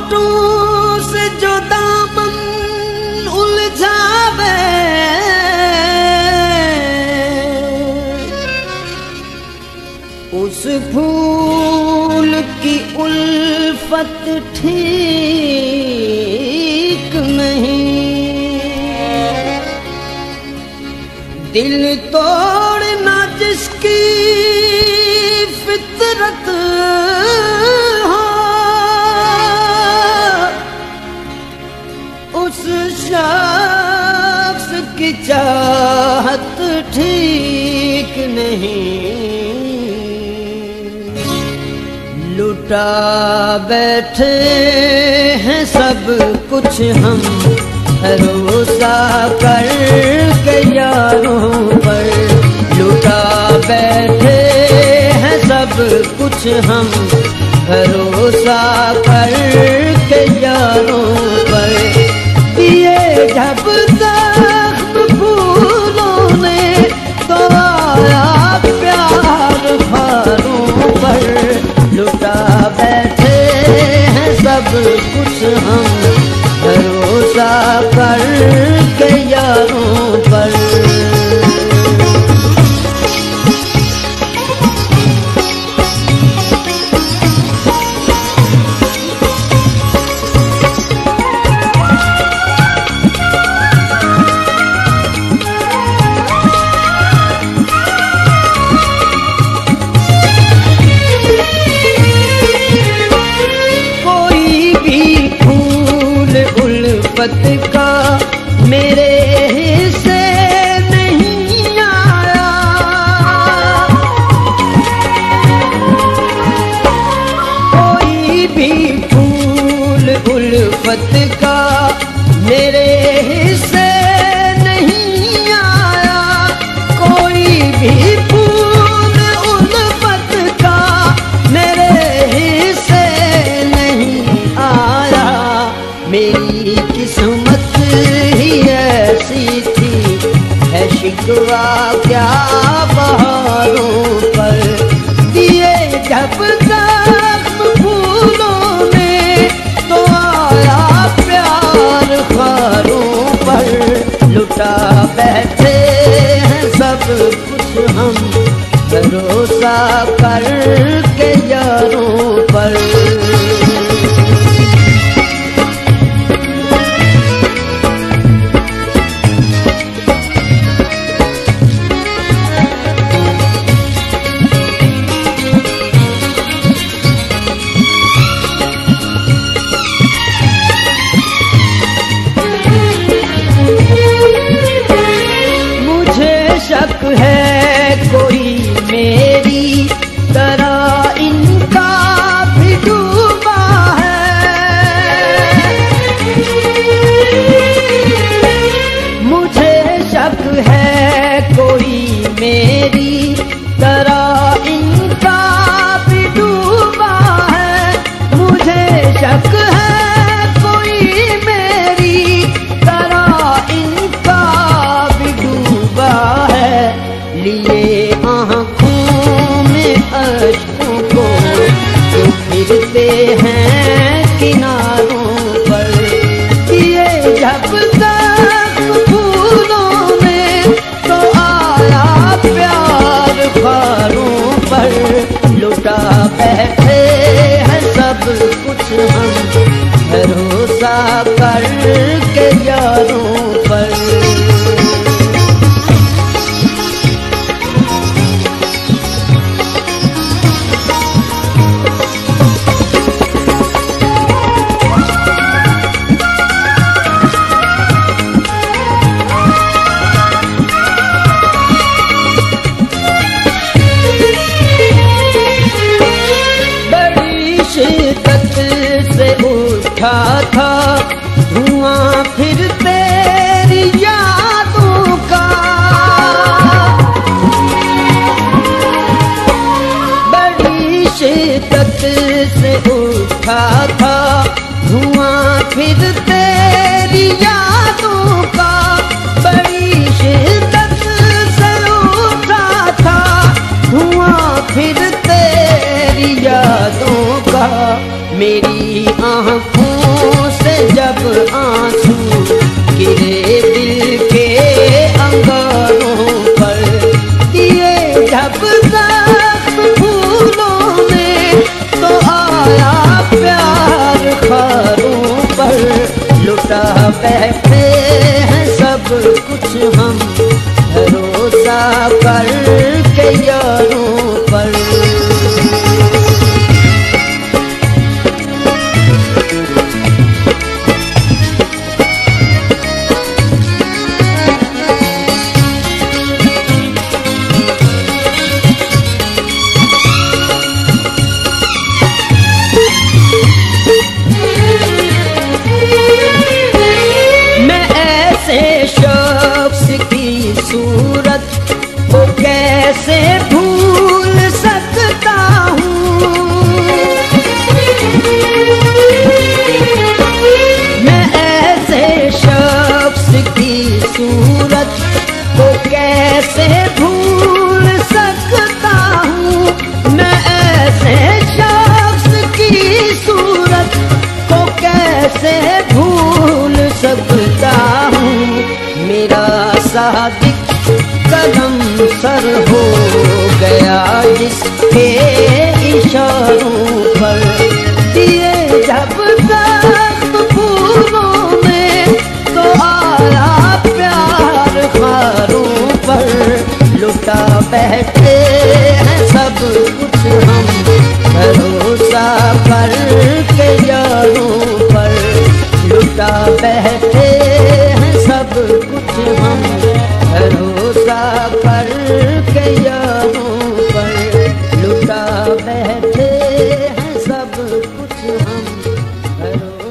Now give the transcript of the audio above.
होठों से जो दामन उलझावे, उस फूल की उल्फत ठीक नहीं। दिल तोड़ना जिसकी फितरत हो, उस शख्स की चाहत ठीक नहीं। लुटा बैठे हैं सब कुछ हम भरोसा कर के यारों पर। लुटा बैठे हैं सब कुछ हम भरोसा कर के यारों पर। दिए जब जख्म फूलों ने तो आया प्यार फारों पर। लुटा बैठे हैं सब कुछ हम भरोसा कर के यारों पर। का मेरे हिस्से नहीं आया, कोई भी फूल उल्फत का मेरे हिस्से नहीं आया। कोई भी फूल उल्फत का मेरे हिस्से नहीं आया। मेरी किस्मत ही ऐसी थी, है शिकवा क्या बहारों पर। दिए जब जख्म फूलों में तो आया प्यार खारों पर। लुटा बैठे हैं सब कुछ हम भरोसा कर के यारों पर। शक है कोई मेरी तरह इनका भी डूबा है। मुझे शक है कोई मेरी तरह इनका भी डूबा है। मुझे शक है कोई मेरी तरह इनका भी डूबा है। लिए आँखों में अश्कों को जो फिरते हैं किनारों पर। ये जब तक फूलों में तो आया प्यार फारों पर। लुटा बैठे हैं सब कुछ हम भरोसा कर के यारों पर। शिद्दत से उठा था धुआं फिर तेरी यादों का। बड़ी शिद्दत से उठा था धुआं फिर तेरी यादों का। बड़ी शिद्दत से उठा था धुआं फिर तेरी यादों का। मेरी आँखों जब तक फूलों में तो आया प्यार खारों पर। लुटा बैठे हैं सब कुछ हम भरोसा करके यारों पर। शख्स की सूरत को कैसे भूल सकता हूँ। मैं ऐसे शख्स की सूरत को कैसे भूल सकता हूँ। मैं ऐसे शख्स की सूरत को कैसे भूल सकता हूँ। मेरा सादिक कदम सर हो गया जिसके इशारों पर। दिए जब तक फूलों में तो आया प्यार खारों पर। लुटा बैठे हैं सब कुछ हम भरोसा करके यारों पर। लुटा बैठे सब कुछ हम भरोसा करके यारों पर। लुटा बैठे हैं सब कुछ हम भरोसा